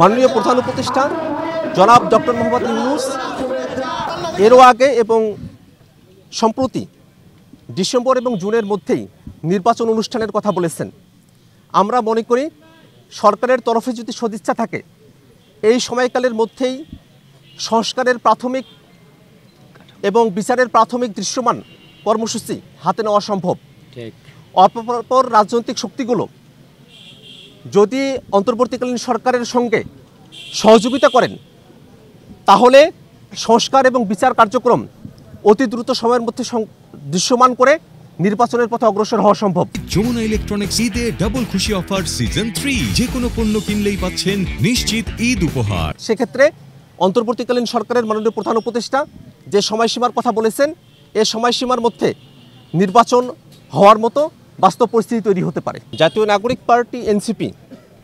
মাননীয় প্রধান উপদেষ্টা জনাব ডক্টর মোহাম্মদ ইউনূস এরও আগে এবং সম্প্রতি ডিসেম্বর এবং জুনের মধ্যেই নির্বাচন অনুষ্ঠানের কথা বলেছেন। আমরা মনে করি সরকারের তরফে যদি সদিচ্ছা থাকে এই সময়কালের মধ্যেই সংস্কারের প্রাথমিক এবং বিচারের প্রাথমিক দৃশ্যমান কর্মসূচি হাতে নেওয়া সম্ভব। অপর রাজনৈতিক শক্তিগুলো যদি অন্তর্বর্তীকালীন সরকারের সঙ্গে সহযোগিতা করেন তাহলে সংস্কার এবং বিচার কার্যক্রম অতি দ্রুত সময়ের মধ্যে দৃশ্যমান করে নির্বাচনের পথে অগ্রসর হওয়া সম্ভব। যমুনা ইলেকট্রনিক্স ঈদে ডাবল খুশি অফার সিজন 3, যে কোনো পণ্য কিনলেই পাচ্ছেন নিশ্চিত ঈদ উপহার। সেক্ষেত্রে অন্তর্বর্তীকালীন সরকারের মাননীয় প্রধান উপদেষ্টা যে সময়সীমার কথা বলেছেন এই সময়সীমার মধ্যে নির্বাচন হওয়ার মতো বাস্তব পরিস্থিতি তৈরি হতে পারে। জাতীয় নাগরিক পার্টি এনসিপি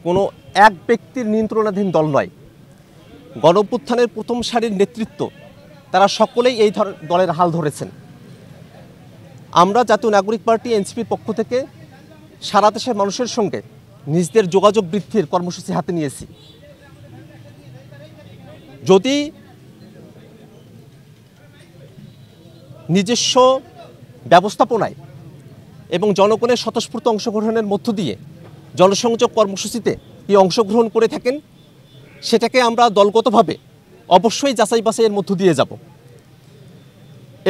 কোনো এক ব্যক্তির নিয়ন্ত্রণাধীন দল নয়। গণঅভ্যুত্থানের প্রথম সারির নেতৃত্ব তারা সকলেই এই দলের হাল ধরেছেন। আমরা জাতীয় নাগরিক পার্টি এনসিপির পক্ষ থেকে সারা দেশের মানুষের সঙ্গে নিজেদের যোগাযোগ বৃদ্ধির কর্মসূচি হাতে নিয়েছি। যদি নিজস্ব ব্যবস্থাপনায় এবং জনগণের স্বতঃস্ফূর্ত অংশগ্রহণের মধ্য দিয়ে জনসংযোগ কর্মসূচিতে কি অংশগ্রহণ করে থাকেন সেটাকে আমরা দলগতভাবে অবশ্যই যাচাই বাছাইয়ের মধ্য দিয়ে যাব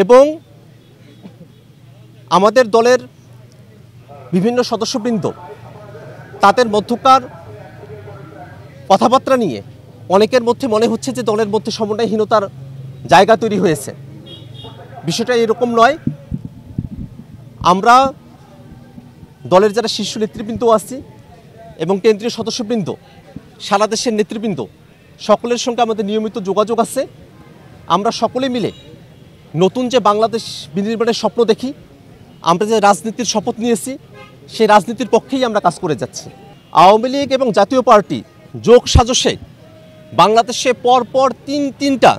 এবং আমাদের দলের বিভিন্ন সদস্যবৃন্দ তাদের মধ্যকার কথাবার্তা নিয়ে অনেকের মধ্যে মনে হচ্ছে যে দলের মধ্যে সমন্বয়হীনতার জায়গা তৈরি হয়েছে। বিষয়টা এরকম নয়। আমরা দলের যারা শীর্ষ নেতৃবৃন্দ আছি এবং কেন্দ্রীয় সদস্যবৃন্দ সারা দেশের নেতৃবৃন্দ সকলের সঙ্গে আমাদের নিয়মিত যোগাযোগ আছে। আমরা সকলে মিলে নতুন যে বাংলাদেশ বিনির্মাণের স্বপ্ন দেখি, আমরা যে রাজনীতির শপথ নিয়েছি সেই রাজনীতির পক্ষেই আমরা কাজ করে যাচ্ছি। আওয়ামী লীগ এবং জাতীয় পার্টি যোগ সাজশে বাংলাদেশে পরপর তিনটা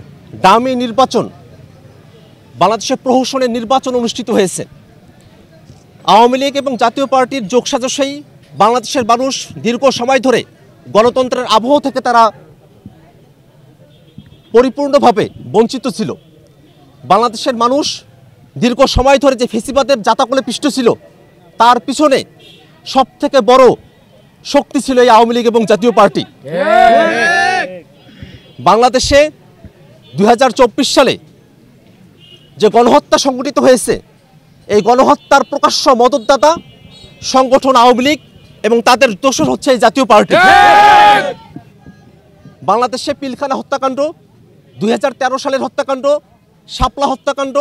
দামি নির্বাচন, বাংলাদেশে প্রহসনের নির্বাচন অনুষ্ঠিত হয়েছে। আওয়ামী লীগ এবং জাতীয় পার্টির যোগ সাজশেই বাংলাদেশের মানুষ দীর্ঘ সময় ধরে গণতন্ত্রের আবহ থেকে তারা পরিপূর্ণভাবে বঞ্চিত ছিল। বাংলাদেশের মানুষ দীর্ঘ সময় ধরে যে ফেসিবাদের জাতাকলে পিষ্ট ছিল তার পিছনে সবথেকে বড় শক্তি ছিল এই আওয়ামী লীগ এবং জাতীয় পার্টি। বাংলাদেশে 2024 সালে যে গণহত্যা সংঘটিত হয়েছে এই গণহত্যার প্রকাশ্য মদতদাতা সংগঠন আওয়ামী লীগ এবং তাদের দোসর হচ্ছে এই জাতীয় পার্টি। বাংলাদেশে পিলখানা হত্যাকাণ্ড, 2013 সালের হত্যাকাণ্ড, শাপলা হত্যাকাণ্ড,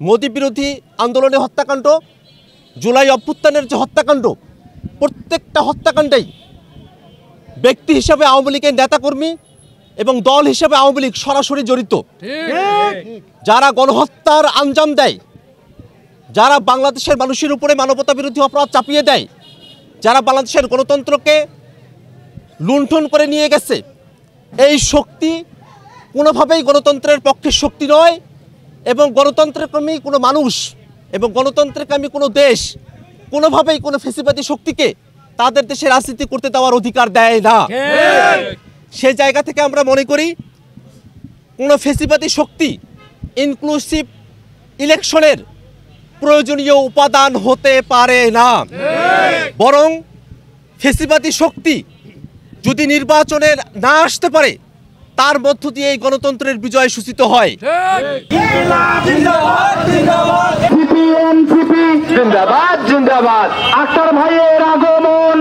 মোদী বিরোধী আন্দোলনের হত্যাকাণ্ড, জুলাই অভ্যুত্থানের যে হত্যাকাণ্ড, প্রত্যেকটা হত্যাকাণ্ডেই ব্যক্তি হিসাবে আওয়ামী লীগের নেতাকর্মী এবং দল হিসেবে আওয়ামী লীগ সরাসরি জড়িত। যারা গণহত্যার আঞ্জাম দেয়, যারা বাংলাদেশের মানুষের উপরে মানবতা বিরোধী অপরাধ চাপিয়ে দেয়, যারা বাংলাদেশের গণতন্ত্রকে লুণ্ঠন করে নিয়ে গেছে, এই শক্তি কোনোভাবেই গণতন্ত্রের পক্ষে শক্তি নয় এবং গণতন্ত্রকামী কোনো মানুষ এবং গণতন্ত্রকামী কোনো দেশ কোনোভাবেই কোনো ফেসিবাদী শক্তিকে তাদের দেশে রাজনীতি করতে দেওয়ার অধিকার দেয় না। সেই জায়গা থেকে আমরা মনে করি কোনো ফেসিবাদী শক্তি ইনক্লুসিভ ইলেকশনের প্রয়োজনীয় উপাদান হতে পারে না। বরং ফেসিবাদী শক্তি যদি নির্বাচনে না আসতে পারে তার মধ্য দিয়ে এই গণতন্ত্রের বিজয় সূচিত হয়। জিন্দাবাদ জিন্দাবাদ, আক্তার ভাইয়ের আগমন।